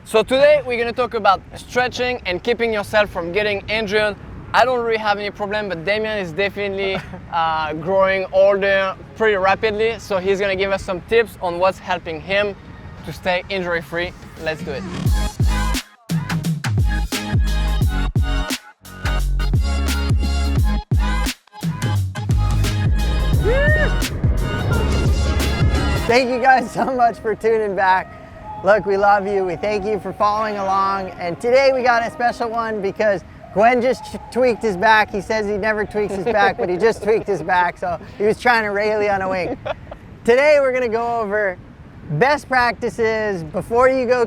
So today we're gonna talk about stretching and keeping yourself from getting injured. I don't really have any problem, but Damien is definitely growing older pretty rapidly. So he's gonna give us some tips on what's helping him to stay injury free. Let's do it. Thank you guys so much for tuning back. Look, we love you. We thank you for following along. And today we got a special one because Gwen just tweaked his back. He says he never tweaks his back, but he just tweaked his back. So he was trying to Rayleigh on a wing. Today we're gonna go over best practices before you go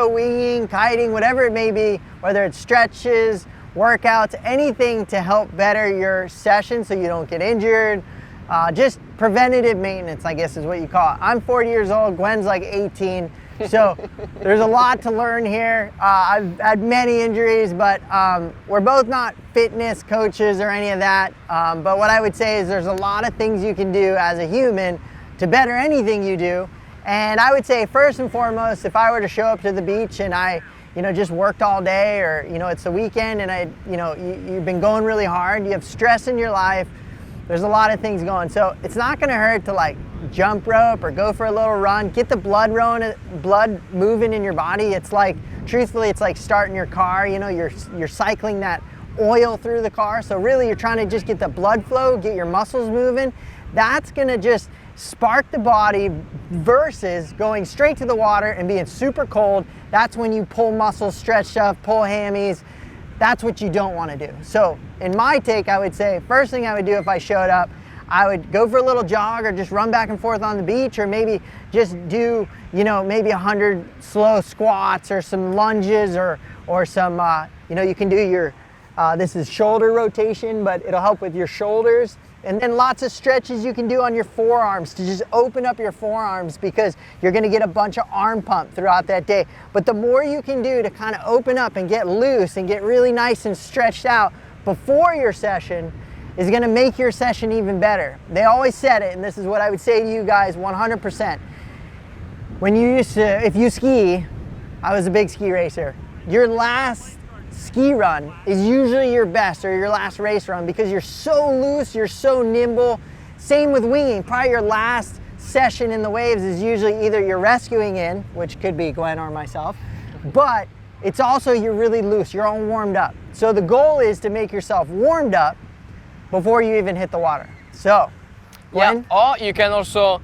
winging, kiting, whatever it may be, whether it's stretches, workouts, anything to help better your session so you don't get injured. Just preventative maintenance, I guess is what you call it. I'm 40 years old, Gwen's like 18, so there's a lot to learn here. I've had many injuries, but we're both not fitness coaches or any of that. But what I would say is there's a lot of things you can do as a human to better anything you do. And I would say first and foremost, if I were to show up to the beach and I just worked all day, or it's the weekend and you've been going really hard, you have stress in your life, there's a lot of things going. So it's not gonna hurt to like jump rope or go for a little run, get the blood moving in your body. It's like, truthfully, it's like starting your car, you're cycling that oil through the car. So really you're trying to just get the blood flow, get your muscles moving. That's gonna just spark the body versus going straight to the water and being super cold. That's when you pull muscles, stretch stuff, pull hammies. That's what you don't want to do. So in my take, I would say first thing I would do if I showed up, I would go for a little jog or just run back and forth on the beach, or maybe just do maybe 100 slow squats or some lunges or some you can do your this is shoulder rotation, but it'll help with your shoulders. And then lots of stretches you can do on your forearms to just open up your forearms, because you're gonna get a bunch of arm pump throughout that day. But the more you can do to kind of open up and get loose and get really nice and stretched out before your session is gonna make your session even better. They always said it, and this is what I would say to you guys 100%. If you ski, I was a big ski racer, your last ski run is usually your best, or your last race run, because you're so loose, you're so nimble. Same with winging. Probably your last session in the waves is usually either you're rescuing in, which could be Gwen or myself, but it's also you're really loose, you're all warmed up. So the goal is to make yourself warmed up before you even hit the water. So, Gwen? Yeah, or you can also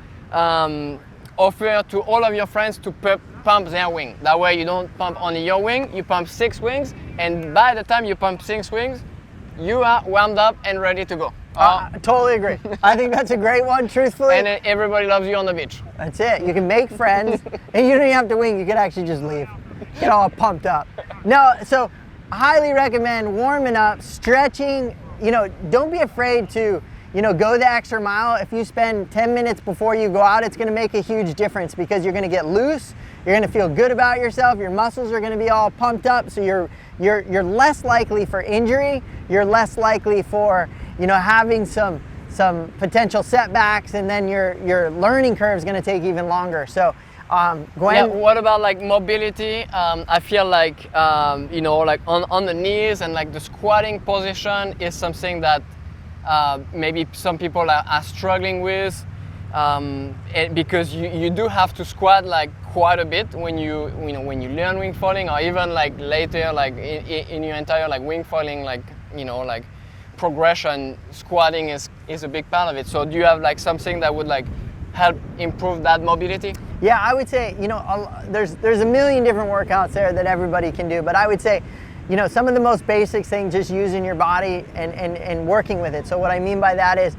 offer to all of your friends to pump their wing. That way you don't pump only your wing, you pump 6 wings, and by the time you pump 6 wings, you are warmed up and ready to go. Totally agree. I think that's a great one, truthfully. And everybody loves you on the beach. That's it. You can make friends, and you don't even have to wing. You could actually just leave. Get all pumped up. No, so highly recommend warming up, stretching. Don't be afraid to go the extra mile. If you spend 10 minutes before you go out, it's gonna make a huge difference, because you're gonna get loose, you're gonna feel good about yourself, your muscles are gonna be all pumped up, so you're less likely for injury, you're less likely for having some potential setbacks, and then your learning curve is gonna take even longer. So Gwen? Yeah, what about like mobility? I feel like like on the knees, and like the squatting position is something that maybe some people are struggling with, because you do have to squat like quite a bit when you learn wing foiling, or even like later, like in your entire like wing foiling, like progression, squatting is a big part of it. So do you have like something that would like help improve that mobility? Yeah, I would say there's a million different workouts there that everybody can do, but I would say some of the most basic things, just using your body and working with it. So what I mean by that is,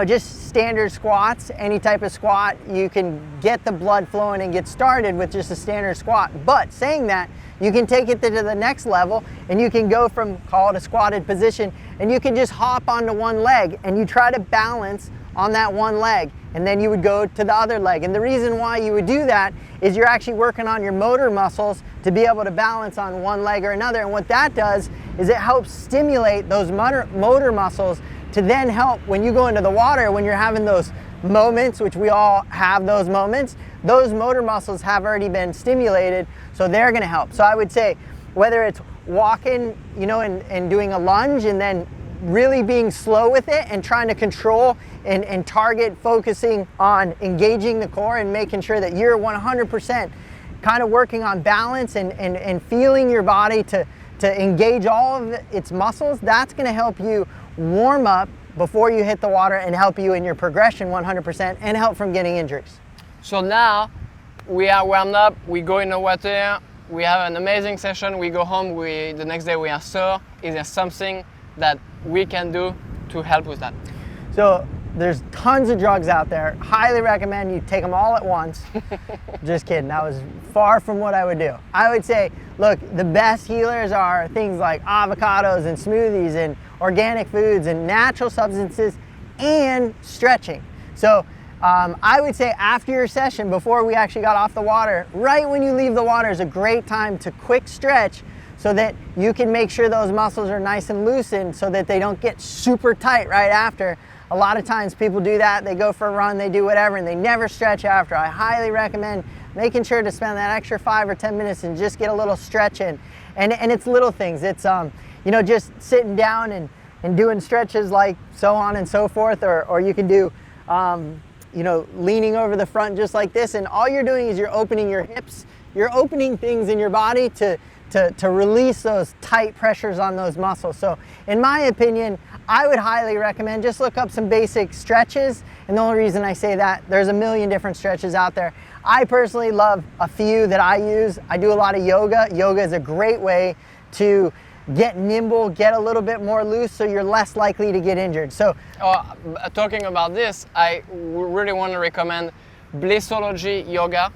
just standard squats, any type of squat, you can get the blood flowing and get started with just a standard squat. But saying that, you can take it to the next level, and you can go from, call it a squatted position, and you can just hop onto one leg, and you try to balance on that one leg, and then you would go to the other leg. And the reason why you would do that is you're actually working on your motor muscles to be able to balance on one leg or another. And what that does is it helps stimulate those motor muscles to then help when you go into the water, when you're having those moments, which we all have those moments, those motor muscles have already been stimulated, so they're going to help. So I would say whether it's walking, you know, and doing a lunge and then really being slow with it and trying to control and target, focusing on engaging the core and making sure that you're 100% kind of working on balance and feeling your body to engage all of its muscles, that's going to help you warm up before you hit the water and help you in your progression 100% and help from getting injuries. So now we are warmed up, we go in the water, we have an amazing session, we go home, the next day we are sore. Is there something that we can do to help with that? So there's tons of drugs out there. Highly recommend you take them all at once. Just kidding, that was far from what I would do. I would say, look, the best healers are things like avocados and smoothies and organic foods and natural substances and stretching. So I would say after your session, before we actually got off the water, right when you leave the water is a great time to quick stretch so that you can make sure those muscles are nice and loosened so that they don't get super tight right after. A lot of times people do that, they go for a run, they do whatever, and they never stretch after. I highly recommend making sure to spend that extra 5 or 10 minutes and just get a little stretch in. And it's little things. It's you know, just sitting down and doing stretches like so on and so forth, or you can do you know, leaning over the front just like this, and all you're doing is you're opening your hips, you're opening things in your body to release those tight pressures on those muscles. So in my opinion, I would highly recommend just look up some basic stretches, and the only reason I say that, there's a million different stretches out there. I personally love a few that I use. I do a lot of yoga. Yoga is a great way to get nimble, get a little bit more loose, so you're less likely to get injured. So talking about this, I really want to recommend Blissology Yoga.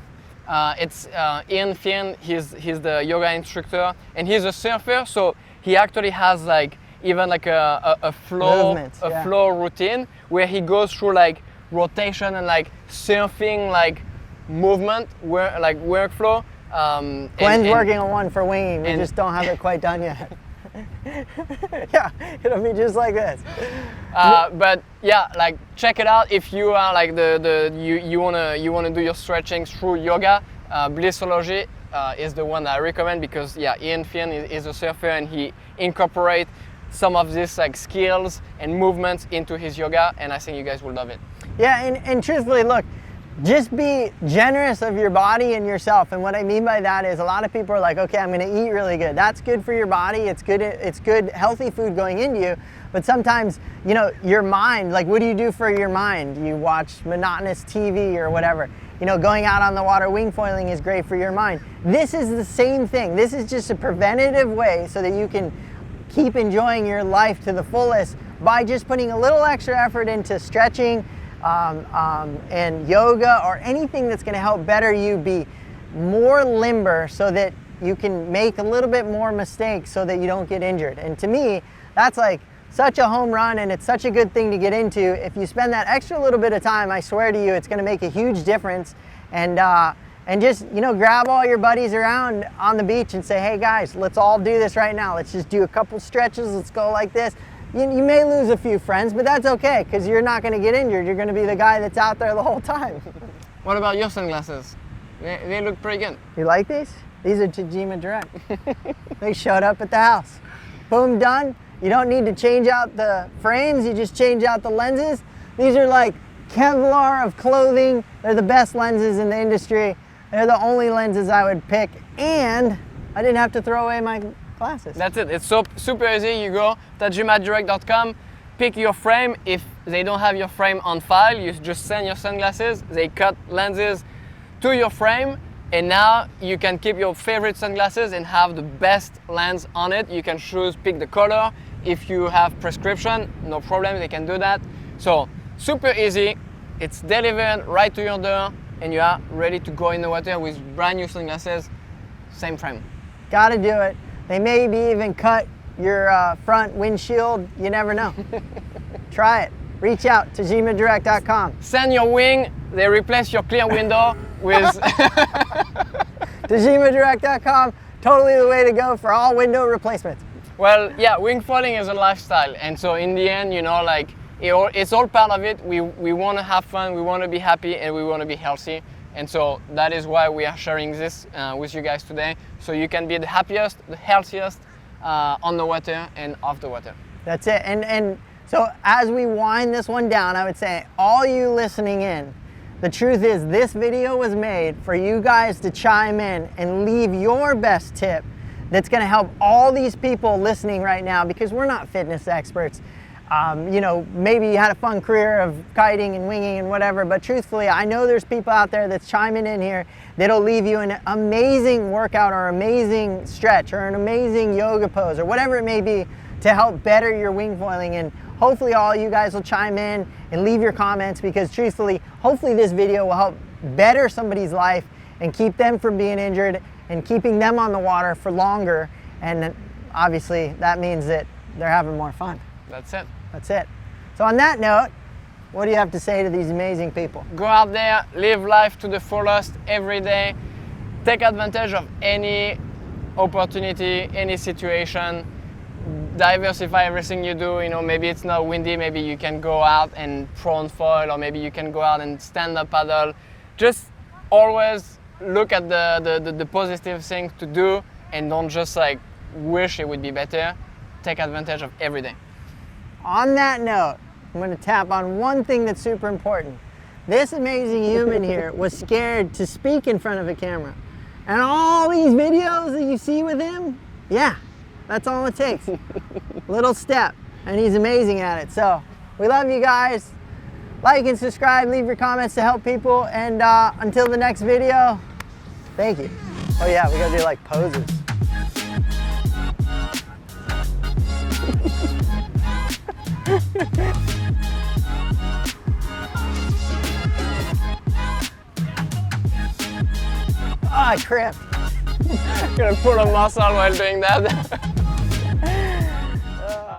It's Ian Finn, he's the yoga instructor, and he's a surfer, so he actually has like even like a flow routine where he goes through like rotation and like surfing like movement, workflow. Gwen's working on one for winging, we just don't have it quite done yet. Yeah, it'll be just like this. But yeah, like check it out if you are like you wanna do your stretching through yoga. Blissology is the one that I recommend because yeah, Ian Finn is a surfer and he incorporates some of these like skills and movements into his yoga, and I think you guys will love it. Yeah, and truthfully, look, just be generous of your body and yourself. And what I mean by that is a lot of people are like, okay, I'm gonna eat really good. That's good for your body. It's good, healthy food going into you. But sometimes, you know, your mind, like what do you do for your mind? You watch monotonous TV or whatever. You know, going out on the water wing foiling is great for your mind. This is the same thing. This is just a preventative way so that you can keep enjoying your life to the fullest by just putting a little extra effort into stretching, and yoga or anything that's going to help better you be more limber so that you can make a little bit more mistakes so that you don't get injured. And to me, that's like such a home run, and it's such a good thing to get into. If you spend that extra little bit of time, I swear to you, it's going to make a huge difference. And just, you know, grab all your buddies around on the beach and say, hey guys, let's all do this right now. Let's just do a couple stretches. Let's go like this. You may lose a few friends, but that's okay because you're not going to get injured. You're going to be the guy that's out there the whole time. What about your sunglasses? They look pretty good. You like these? These are Tajima Direct. They showed up at the house. Boom, done. You don't need to change out the frames. You just change out the lenses. These are like Kevlar of clothing. They're the best lenses in the industry. They're the only lenses I would pick, and I didn't have to throw away my glasses. That's it. It's so super easy. You go tajimadirect.com, pick your frame. If they don't have your frame on file, you just send your sunglasses. They cut lenses to your frame, and now you can keep your favorite sunglasses and have the best lens on it. You can pick the color. If you have prescription, no problem, they can do that. So super easy. It's delivered right to your door, and you are ready to go in the water with brand new sunglasses, same frame. Gotta do it. They maybe even cut your front windshield. You never know. Try it. Reach out to tajimadirect.com. Send your wing. They replace your clear window with tajimadirect.com. Totally the way to go for all window replacements. Well, yeah, wing foiling is a lifestyle, and so in the end, you know, like It's all part of it. We want to have fun, we want to be happy, and we want to be healthy. And so that is why we are sharing this with you guys today, so you can be the happiest, the healthiest on the water and off the water. That's it. And so as we wind this one down, I would say all you listening in, the truth is this video was made for you guys to chime in and leave your best tip that's going to help all these people listening right now, because we're not fitness experts. You know, maybe you had a fun career of kiting and winging and whatever, but truthfully, I know there's people out there that's chiming in here that'll leave you an amazing workout or amazing stretch or an amazing yoga pose or whatever it may be to help better your wing foiling. And hopefully all you guys will chime in and leave your comments, because truthfully, hopefully this video will help better somebody's life and keep them from being injured and keeping them on the water for longer. And obviously that means that they're having more fun. That's it. That's it. So on that note, what do you have to say to these amazing people? Go out there, live life to the fullest every day. Take advantage of any opportunity, any situation. Diversify everything you do. You know, maybe it's not windy, maybe you can go out and prone foil, or maybe you can go out and stand up paddle. Just always look at the positive things to do, and don't just like wish it would be better. Take advantage of every day. On that note, I'm going to tap on one thing that's super important. This amazing human here was scared to speak in front of a camera. And all these videos that you see with him, yeah, that's all it takes. Little step, and he's amazing at it. So we love you guys. Like and subscribe, leave your comments to help people, and until the next video, thank you. Oh yeah, we gotta do like poses. Oh, I crimped. Gonna pull a muscle while doing that.